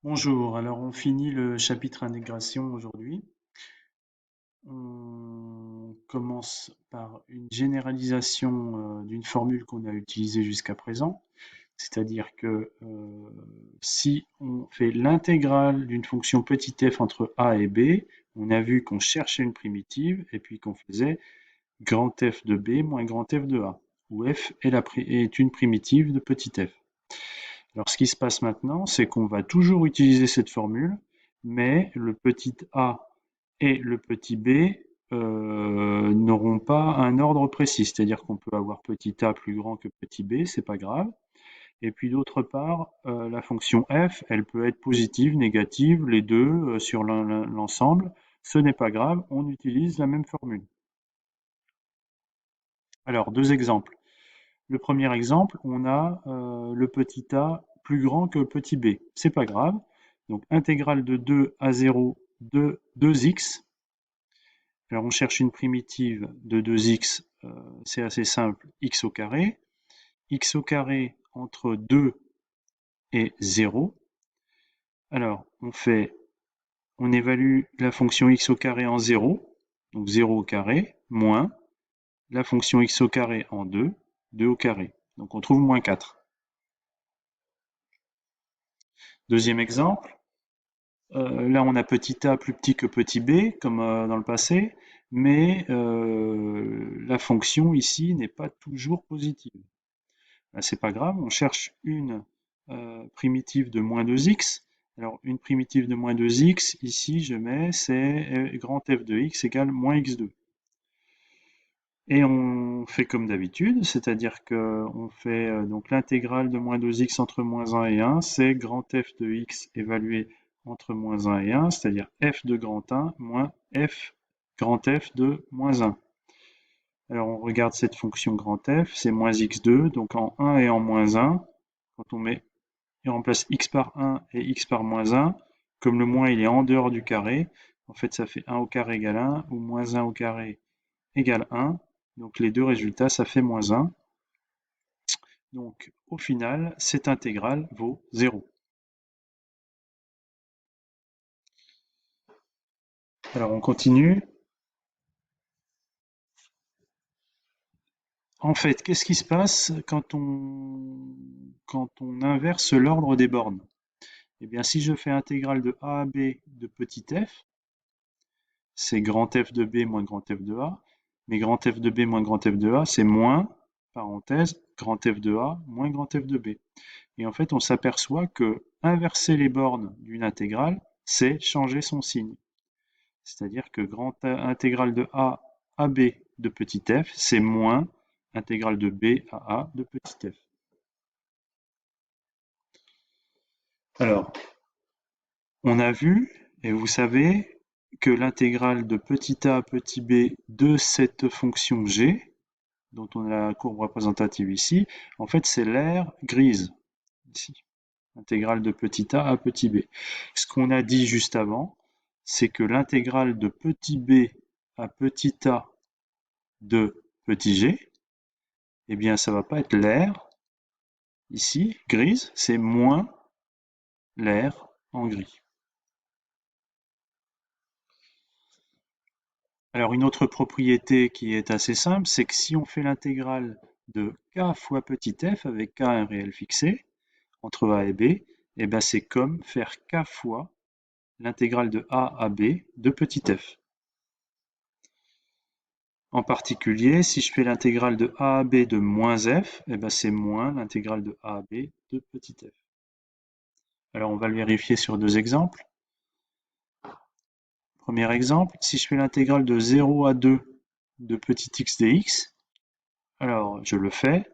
Bonjour, alors on finit le chapitre intégration aujourd'hui. On commence par une généralisation d'une formule qu'on a utilisée jusqu'à présent, c'est-à-dire que si on fait l'intégrale d'une fonction petit f entre a et b, on a vu qu'on cherchait une primitive et puis qu'on faisait grand f de b moins grand f de a, où f est une primitive de petit f. Alors, ce qui se passe maintenant, c'est qu'on va toujours utiliser cette formule, mais le petit a et le petit b n'auront pas un ordre précis. C'est-à-dire qu'on peut avoir petit a plus grand que petit b, c'est pas grave. Et puis d'autre part, la fonction f, elle peut être positive, négative, les deux sur l'ensemble. Ce n'est pas grave, on utilise la même formule. Alors, deux exemples. Le premier exemple, on a le petit a plus grand que le petit b. C'est pas grave. Donc intégrale de 2 à 0 de 2x. Alors on cherche une primitive de 2x, c'est assez simple, x au carré. X au carré entre 2 et 0. Alors on évalue la fonction x au carré en 0, donc 0 au carré, moins la fonction x au carré en 2, 2 au carré. Donc on trouve moins 4. Deuxième exemple, là, on a petit a plus petit que petit b, comme dans le passé, mais la fonction ici n'est pas toujours positive. C'est pas grave, on cherche une primitive de moins 2x. Alors, une primitive de moins 2x, ici, je mets, c'est grand f de x égale moins x2. Et on fait comme d'habitude, c'est-à-dire qu'on fait donc l'intégrale de moins 2x entre moins 1 et 1, c'est grand f de x évalué entre moins 1 et 1, c'est-à-dire f de grand 1 moins f grand f de moins 1. Alors on regarde cette fonction grand f, c'est moins x2, donc en 1 et en moins 1, quand on remplace x par 1 et x par moins 1, comme le moins il est en dehors du carré, en fait ça fait 1 au carré égale 1, ou moins 1 au carré égale 1. Donc les deux résultats, ça fait moins 1. Donc au final, cette intégrale vaut 0. Alors on continue. En fait, qu'est-ce qui se passe quand on inverse l'ordre des bornes? Eh bien, si je fais intégrale de a à b de petit f, c'est grand f de b moins grand f de a, mais grand f de b moins grand f de a, c'est moins, parenthèse, grand f de a moins grand f de b. Et en fait, on s'aperçoit que inverser les bornes d'une intégrale, c'est changer son signe. C'est-à-dire que grand intégrale de a à b de petit f, c'est moins intégrale de b à a de petit f. Alors, on a vu, et vous savez, que l'intégrale de petit a à petit b de cette fonction g, dont on a la courbe représentative ici, en fait, c'est l'aire grise, ici. Intégrale de petit a à petit b. Ce qu'on a dit juste avant, c'est que l'intégrale de petit b à petit a de petit g, eh bien, ça ne va pas être l'aire, ici, grise, c'est moins l'aire en gris. Alors, une autre propriété qui est assez simple, c'est que si on fait l'intégrale de k fois petit f, avec k un réel fixé, entre a et b, eh bien, c'est comme faire k fois l'intégrale de a à b de petit f. En particulier, si je fais l'intégrale de a à b de moins f, eh ben c'est moins l'intégrale de a à b de petit f. Alors on va le vérifier sur deux exemples. Premier exemple, si je fais l'intégrale de 0 à 2 de petit x dx, alors je le fais.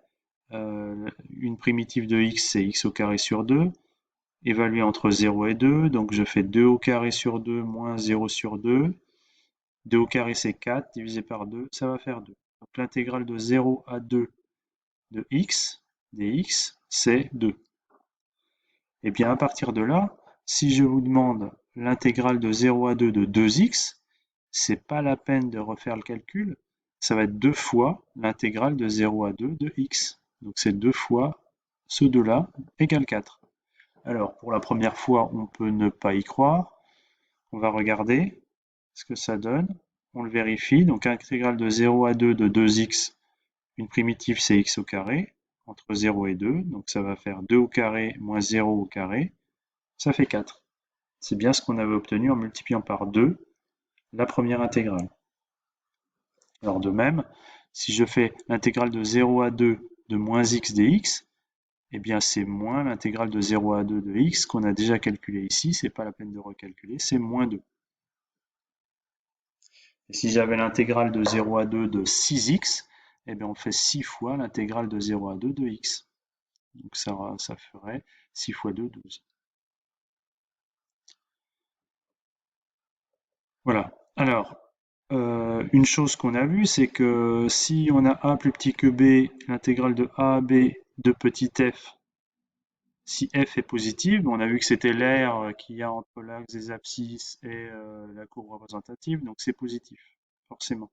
Une primitive de x, c'est x au carré sur 2, évaluée entre 0 et 2, donc je fais 2 au carré sur 2 moins 0 sur 2. 2 au carré, c'est 4, divisé par 2, ça va faire 2. Donc l'intégrale de 0 à 2 de x, dx, c'est 2. Et bien à partir de là, si je vous demande l'intégrale de 0 à 2 de 2x, c'est pas la peine de refaire le calcul, ça va être 2 fois l'intégrale de 0 à 2 de x. Donc c'est 2 fois ce 2-là égale 4. Alors, pour la première fois, on peut ne pas y croire. On va regarder ce que ça donne. On le vérifie. Donc, intégrale de 0 à 2 de 2x, une primitive, c'est x au carré, entre 0 et 2. Donc, ça va faire 2 au carré moins 0 au carré. Ça fait 4. C'est bien ce qu'on avait obtenu en multipliant par 2 la première intégrale. Alors, de même, si je fais l'intégrale de 0 à 2 de moins x dx, eh bien c'est moins l'intégrale de 0 à 2 de x qu'on a déjà calculé ici, c'est pas la peine de recalculer, c'est moins 2. Et si j'avais l'intégrale de 0 à 2 de 6x, eh bien on fait 6 fois l'intégrale de 0 à 2 de x. Donc ça ferait 6 fois 2, 12. Voilà. Alors, une chose qu'on a vue, c'est que si on a a plus petit que b, l'intégrale de a à b de petit f, si f est positive, on a vu que c'était l'aire qu'il y a entre l'axe des abscisses et la courbe représentative, donc c'est positif, forcément.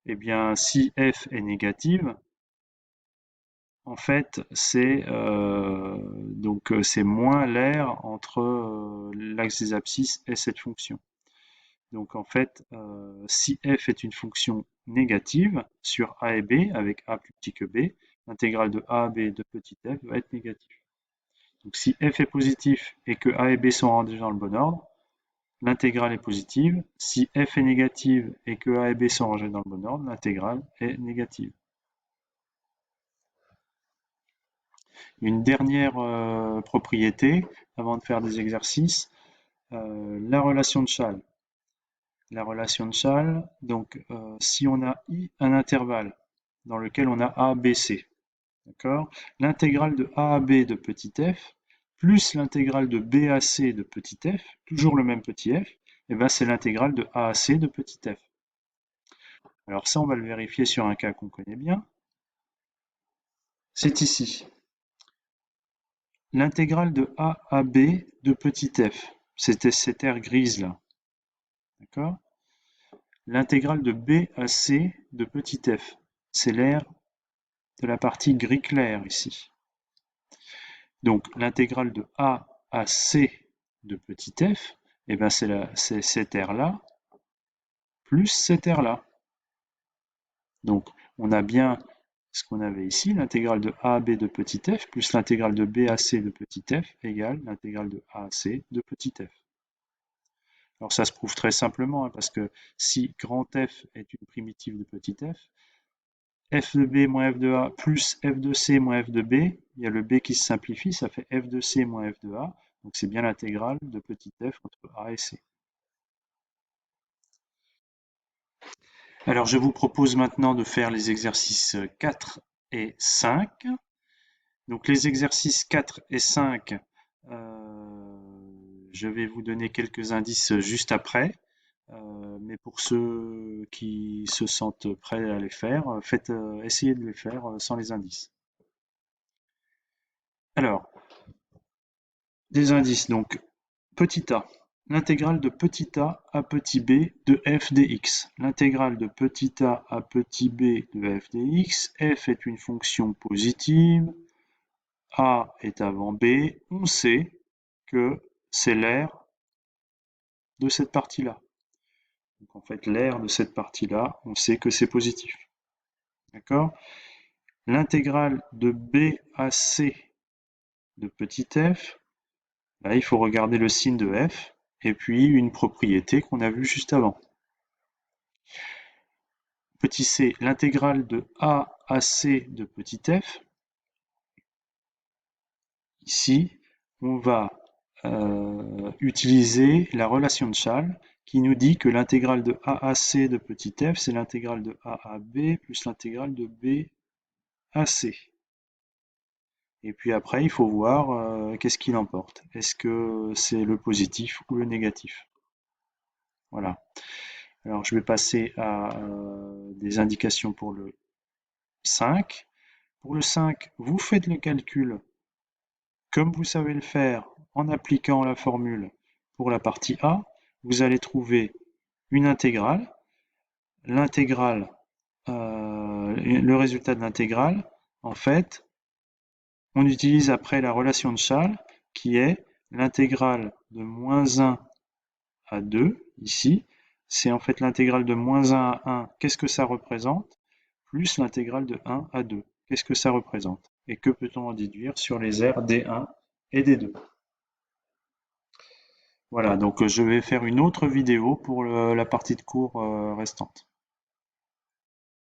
Eh bien, si f est négative, en fait, c'est moins l'aire entre l'axe des abscisses et cette fonction. Donc en fait, si f est une fonction négative sur a et b, avec a plus petit que b, l'intégrale de a à b de petit f va être négative. Donc si f est positif et que a et b sont rangés dans le bon ordre, l'intégrale est positive. Si f est négative et que a et b sont rangés dans le bon ordre, l'intégrale est négative. Une dernière propriété, avant de faire des exercices, la relation de Chasles. La relation de Chasles, donc si on a un intervalle dans lequel on a a, b, c, d'accord, l'intégrale de a à b de petit f plus l'intégrale de b à c de petit f, toujours le même petit f, et ben c'est l'intégrale de a à c de petit f. Alors ça, on va le vérifier sur un cas qu'on connaît bien. C'est ici. L'intégrale de a à b de petit f, c'était cette aire grise là, d'accord. L'intégrale de b à c de petit f, c'est l'aire de la partie gris clair ici. Donc l'intégrale de a à c de petit f, eh ben c'est cette aire-là plus cette aire-là. Donc on a bien ce qu'on avait ici, l'intégrale de a à b de petit f plus l'intégrale de b à c de petit f égale l'intégrale de a à c de petit f. Alors ça se prouve très simplement, hein, parce que si grand f est une primitive de petit f de b moins f de a plus f de c moins f de b, il y a le b qui se simplifie, ça fait f de c moins f de a, donc c'est bien l'intégrale de petit f entre a et c. Alors je vous propose maintenant de faire les exercices 4 et 5. Donc les exercices 4 et 5, je vais vous donner quelques indices juste après. Mais pour ceux qui se sentent prêts à les faire, essayez de les faire sans les indices. Alors, des indices, donc petit a, l'intégrale de petit a à petit b de f dx. L'intégrale de petit a à petit b de f dx, f est une fonction positive, a est avant b, on sait que c'est l'aire de cette partie-là. Donc en fait, l'aire de cette partie-là, on sait que c'est positif. D'accord? L'intégrale de b à c de petit f, là il faut regarder le signe de f, et puis une propriété qu'on a vue juste avant. Petit c, l'intégrale de a à c de petit f, ici on va utiliser la relation de Chasles qui nous dit que l'intégrale de a à c de petit f, c'est l'intégrale de a à b plus l'intégrale de b à c. Et puis après, il faut voir qu'est-ce qu'il emporte. Est-ce que c'est le positif ou le négatif? Voilà. Alors, je vais passer à des indications pour le 5. Pour le 5, vous faites le calcul comme vous savez le faire en appliquant la formule pour la partie A. Vous allez trouver une intégrale. L'intégrale, le résultat de l'intégrale, en fait, On utilise après la relation de Chasles, qui est l'intégrale de moins 1 à 2, ici. C'est en fait l'intégrale de moins 1 à 1, qu'est-ce que ça représente? Plus l'intégrale de 1 à 2, qu'est-ce que ça représente? Et que peut-on en déduire sur les aires D1 et D2? Voilà, donc je vais faire une autre vidéo pour la partie de cours restante.